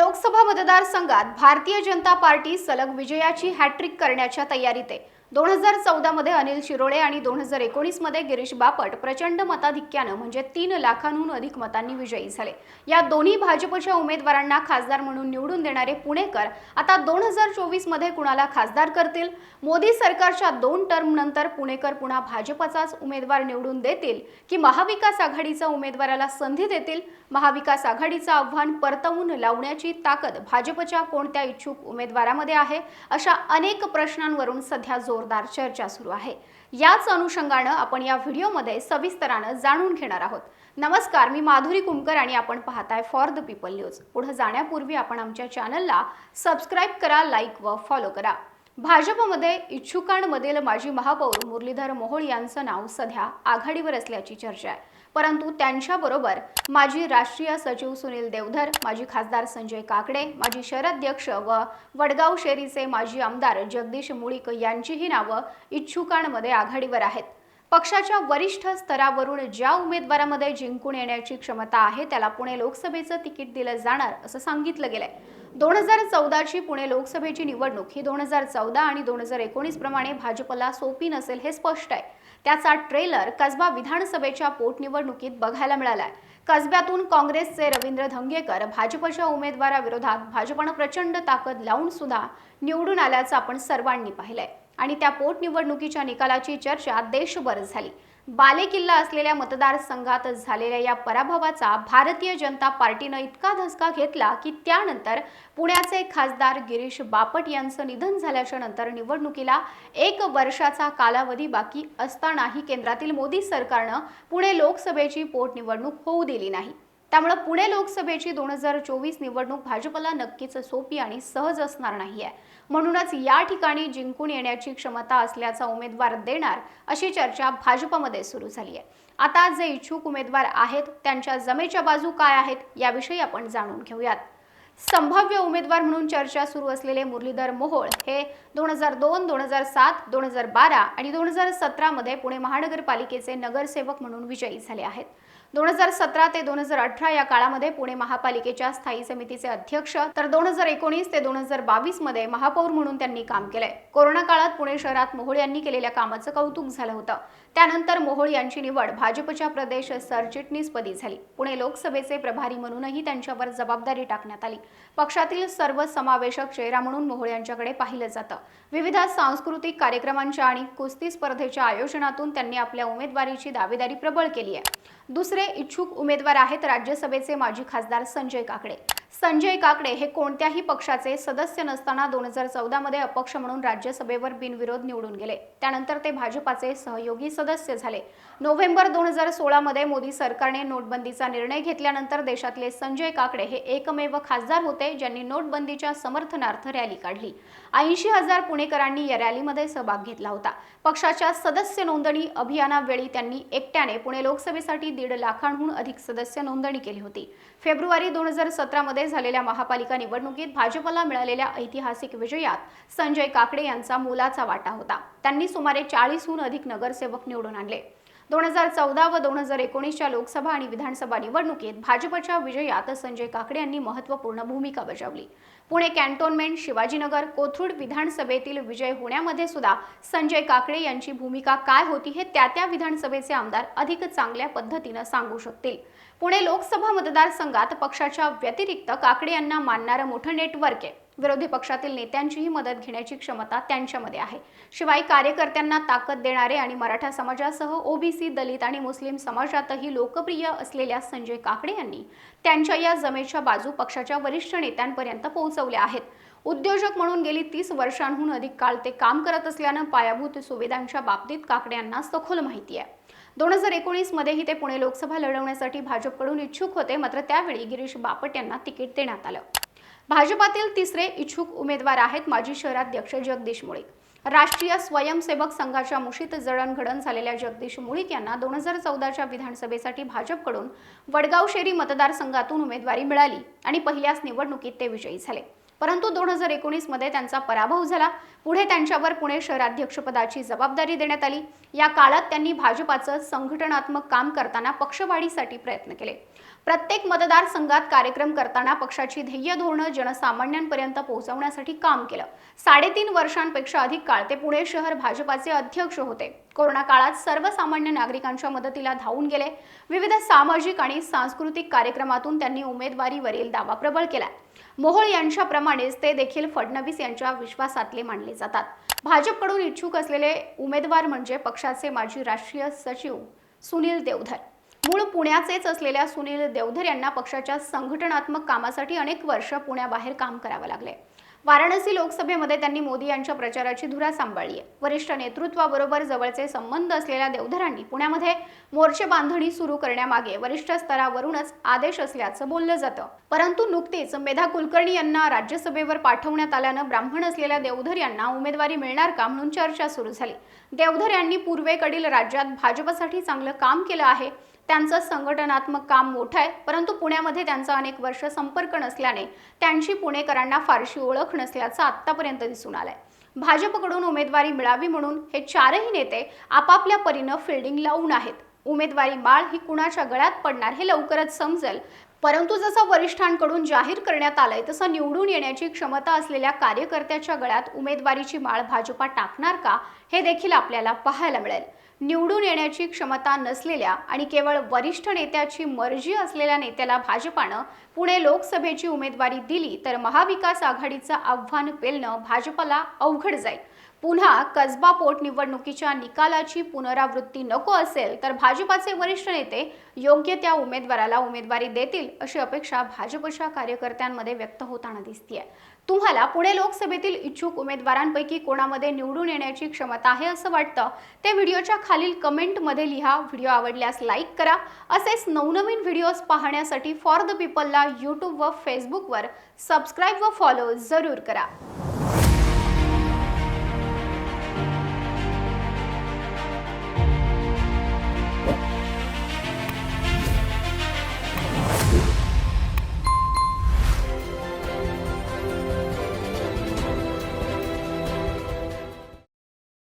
लोकसभा मतदारसंघात भारतीय जनता पार्टी सलग विजयाची हॅट्रिक करण्याच्या तयारीत आहे। 2014 मध्ये अनिल शिरोळे आणि 2019 मध्ये गिरीश बापट प्रचंड मताधिक्याने म्हणजे 3 लाखांहून अधिक मतांनी विजयी झाले। या दोन्ही भाजपच्या उमेदवारांना खासदार म्हणून निवडून देणारे पुणेकर आता 2024 मध्ये कुणाला खासदार करतील? मोदी सरकारच्या 2 टर्म नंतर पुणेकर पुन्हा भाजपचाच उमेदवार निवडून देतील की महाविकास आघाडीच्या उमेदवाराला संधी देतील? महाविकास आघाडीचं आव्हान परतवून लावण्याची ताकद भाजपच्या कोणत्या इच्छुक उमेदवारामध्ये आहे? अशा अनेक प्रश्नांवरून सध्या जोरदार चर्चा सुरू आहे। याच अनुषंगाने आपण या व्हिडिओमध्ये सविस्तराने जाणून घेणार आहोत। नमस्कार, मी माधुरी कुमकर आणि आपण पाहताय फॉर द पीपल न्यूज। पुढे जाण्यापूर्वी आपण आमच्या चॅनलला सबस्क्राइब करा, लाईक व फॉलो करा। भाजपमध्ये इच्छुकांमधील माजी महापौर मुरलीधर मोहोळ यांचं नाव सध्या आघाडीवर असल्याची चर्चा आहे। परंतु त्यांच्याबरोबर माजी राष्ट्रीय सचिव सुनील देवधर, माजी खासदार संजय काकडे, माजी शहराध्यक्ष व वडगाव शेरीचे माजी आमदार जगदीश मुळीक यांचीही नावे इच्छुकांमध्ये आघाडीवर आहेत। पक्षाच्या वरिष्ठ स्तरावरून ज्या उमेदवारामध्ये जिंकून येण्याची क्षमता आहे त्याला पुणे लोकसभेचं तिकीट दिलं जाणार असं सांगितलं गेलंय। 2014 ची पुणे लोकसभेची निवडणूक ही 2014 आणि 2019 प्रमाणे भाजपला सोपी नसेल हे स्पष्ट आहे। त्याचा ट्रेलर कसबा विधानसभेच्या पोटनिवडणुकीत बघायला मिळालाय। कसब्यातून काँग्रेसचे रवींद्र धंगेकर भाजपच्या उमेदवाराविरोधात भाजपने प्रचंड ताकद लावून सुद्धा निवडून आल्याचं आपण सर्वांनी पाहिलंय आणि त्या पोटनिवडणुकीच्या निकालाची चर्चा देशभर झाली। बालेकिल्ला असलेल्या मतदारसंघात झालेल्या या पराभवाचा भारतीय जनता पार्टीने इतका धसका घेतला की त्यानंतर पुण्याचे खासदार गिरीश बापट यांचं निधन झाल्याच्या नंतर निवडणुकीला 1 वर्षाचा कालावधी बाकी असतानाही केंद्रातील मोदी सरकारने पुणे लोकसभेची पोटनिवडणूक होऊ दिली नाही। त्यामुळे पुणे लोकसभेची 2024 निवडणूक भाजपला नक्कीच सोपी आणि सहज असणार नाहीये। म्हणूनच या ठिकाणी जिंकून येण्याची क्षमता असल्याचा उमेदवार देणार अशी चर्चा भाजपमध्ये सुरू झाली आहे। आता जे इच्छुक उमेदवार आहेत त्यांच्या जमेच्या बाजू काय आहेत याविषयी आपण जाणून घेऊयात। संभाव्य उमेदवार म्हणून चर्चा सुरू असलेले मुरलीधर मोहोळ हे 2002, 2007, 2012 आणि 2017 मध्ये पुणे महानगरपालिकेचे नगरसेवक म्हणून विजयी झाले आहेत। 2017 ते 2018 या काळामध्ये पुणे महापालिकेच्या स्थायी समितीचे अध्यक्ष, तर 2019 ते 2022 मध्ये महापौर म्हणून त्यांनी काम केलंय। कोरोना काळात पुणे शहरात मोहोळ यांनी केलेल्या कामाचं कौतुक झालं होतं। त्यानंतर मोहोळ यांची निवड भाजपच्या प्रदेश सरचिटणीसपदी झाली। पुणे लोकसभेचे प्रभारी म्हणूनही त्यांच्यावर जबाबदारी टाकण्यात आली। पक्षातील सर्व समावेशक चेहरा म्हणून मोहोळ यांच्याकडे पाहिलं जातं। विविध सांस्कृतिक कार्यक्रमांच्या आणि कुस्ती स्पर्धेच्या आयोजनातून त्यांनी आपल्या उमेदवारीची दावेदारी प्रबळ केली आहे। दुसरे इच्छुक उमेदवार आहेत राज्यसभेचे माजी खासदार संजय काकडे। संजय काकडे हे कोणत्याही पक्षाचे सदस्य नसताना 2014 मध्ये अपक्ष म्हणून राज्यसभेवर बिनविरोध निवडून गेले। त्यानंतर ते भाजपाचे सहयोगी सदस्य झाले। नोव्हेंबर 2016 मध्ये मोदी सरकारने नोटबंदीचा निर्णय घेतल्यानंतर देशातले संजय काकडे हे एकमेव खासदार होते ज्यांनी नोटबंदीच्या समर्थनार्थ रॅली काढली। 80,000 पुणेकरांनी या रॅलीमध्ये सहभाग घेतला होता। पक्षाच्या सदस्य नोंदणी अभियानावेळी त्यांनी एकट्याने पुणे लोकसभेसाठी 1.5 लाखांहून अधिक सदस्य नोंदणी केली होती। फेब्रुवारी 2017 मध्ये झालेल्या महापालिका निवडणुकीत भाजपला मिळालेल्या ऐतिहासिक विजयात संजय काकडे यांचा मोलाचा वाटा होता। त्यांनी सुमारे 40हून अधिक नगरसेवक निवडून आणले। 2014 व 2019च्या लोकसभा आणि विधानसभा निवडणुकीत भाजपच्या विजयात संजय काकडे यांनी महत्त्वपूर्ण भूमिका बजावली। पुणे कॅन्टोन्मेंट, शिवाजीनगर, कोथरूड विधानसभेतील विजय होण्यामध्ये सुद्धा संजय काकडे यांची भूमिका काय होती हे त्या विधानसभेचे आमदार अधिक चांगल्या पद्धतीने सांगू शकतील। पुणे लोकसभा मतदारसंघात पक्षाच्या व्यतिरिक्त काकडे यांना मानणारं मोठं नेटवर्क आहे। विरोधी पक्षातील नेत्यांचीही मदत घेण्याची क्षमता त्यांच्यामध्ये आहे। शिवाय कार्यकर्त्यांना ताकद देणारे आणि मराठा समाजासह ओबीसी, दलित आणि मुस्लिम समाजातही लोकप्रिय असलेल्या संजय काकडे यांनी त्यांच्या या जमेच्या बाजू पक्षाच्या वरिष्ठ नेत्यांपर्यंत पोहोचवल्या आहेत। उद्योजक म्हणून गेली 30 वर्षांहून अधिक काळ ते काम करत असल्याने पायाभूत सुविधांच्या बाबतीत काकडे यांना सखोल माहिती आहे। 2019 मध्येही ते पुणे लोकसभा लढवण्यासाठी भाजपकडून इच्छुक होते, मात्र त्यावेळी गिरीश बापट यांना तिकीट देण्यात आलं। भाजपातील तिसरे इच्छुक उमेदवार आहेत माजी शहराध्यक्ष जगदीश मुळीक। राष्ट्रीय स्वयंसेवक संघाच्या मुशीत जडणघडण झालेल्या जगदीश मुळीक यांना 2014च्या विधानसभेसाठी भाजपकडून वडगाव शेरी मतदारसंघातून उमेदवारी मिळाली आणि पहिल्याच निवडणुकीत ते विजयी झाले। परंतु 2019 मध्ये त्यांचा पराभव झाला. पुढे त्यांच्यावर पुणे शहराध्यक्षपदाची जबाबदारी देण्यात आली. या काळात त्यांनी भाजपाचं संघटनात्मक काम करताना पक्षवाढीसाठी प्रयत्न केले. प्रत्येक मतदारसंघात कार्यक्रम करताना पक्षाची ध्येय धोरणं जनसामान्यांपर्यंत पोहोचवण्यासाठी काम केलं. 3.5 वर्षांपेक्षा अधिक काळ ते पुणे शहर भाजपाचे अध्यक्ष होते. कोरोना काळात सर्वसामान्य नागरिकांच्या मदतीला धावून गेले. विविध सामाजिक आणि सांस्कृतिक कार्यक्रमातून त्यांनी उमेदवारीवरील दावा प्रबळ केला. मोहोळ यांच्याप्रमाणेच ते देखील फडणवीस यांच्या विश्वासातले मानले जातात. भाजपकडून इच्छुक असलेले उमेदवार म्हणजे पक्षाचे माजी राष्ट्रीय सचिव सुनील देवधर. मूळ पुण्याचेच असलेल्या सुनील देवधर यांना पक्षाच्या संघटनात्मक कामासाठी अनेक वर्ष पुण्याबाहेर काम करावं लागले. वाराणसी लोकसभेमध्ये त्यांनी मोदी यांच्या प्रचाराची धुरा सांभाळली आहे. वरिष्ठ नेतृत्वाबरोबर जवळचे संबंध असलेल्या देवधरांनी पुण्यामध्ये मोर्चे बांधणी सुरू करण्यामागे वरिष्ठ स्तरावरूनच आदेश असल्याचं बोललं जातं. परंतु नुकतीच मेधा कुलकर्णी यांना राज्यसभेवर पाठवण्यात आल्यानं ब्राह्मण असलेल्या देवधर यांना उमेदवारी मिळणार का म्हणून चर्चा सुरू झाली. देवधर यांनी पूर्वेकडील राज्यात भाजपसाठी चांगलं काम केलं आहे. त्यांचं संघटनात्मक काम मोठं आहे, परंतु पुण्यामध्ये त्यांचा अनेक वर्ष संपर्क नसल्याने त्यांची पुणेकरांना फारशी ओळख नसल्याचं आतापर्यंत दिसून आलंय. भाजपकडून उमेदवारी मिळावी म्हणून हे चारही नेते आपापल्या परीनं फिल्डिंग लावून आहेत. उमेदवारी माळ ही कुणाच्या गळ्यात पडणार हे लवकरच समजेल. परंतु जसं वरिष्ठांकडून जाहीर करण्यात आलंय तसं निवडून येण्याची क्षमता असलेल्या कार्यकर्त्याच्या गळ्यात उमेदवारीची माळ भाजपा टाकणार का हे देखील आपल्याला पाहायला मिळेल. निवडून येण्याची क्षमता नसलेल्या आणि केवळ वरिष्ठ नेत्याची मर्जी असलेल्या नेत्याला भाजपानं पुणे लोकसभेची उमेदवारी दिली तर महाविकास आघाडीचं आव्हान पेलणं भाजपला अवघड जाईल. पुन्हा कसबा पोटनिवडणुकीच्या निकालाची पुनरावृत्ती नको असेल तर भाजपाचे वरिष्ठ नेते योग्य त्या उमेदवाराला उमेदवारी देतील अशी अपेक्षा भाजपच्या कार्यकर्त्यांमध्ये व्यक्त होताना दिसतेय. तुम्हाला पुणे लोकसभेतील इच्छुक उमेदवारांपैकी कोणामध्ये निवडून येण्याची क्षमता आहे असं वाटतं ते व्हिडिओच्या खालील कमेंटमध्ये लिहा. व्हिडिओ आवडल्यास लाईक करा. असेच नवनवीन व्हिडिओज पाहण्यासाठी फॉर द पीपलला यूट्यूब व फेसबुकवर सबस्क्राईब व फॉलो जरूर करा.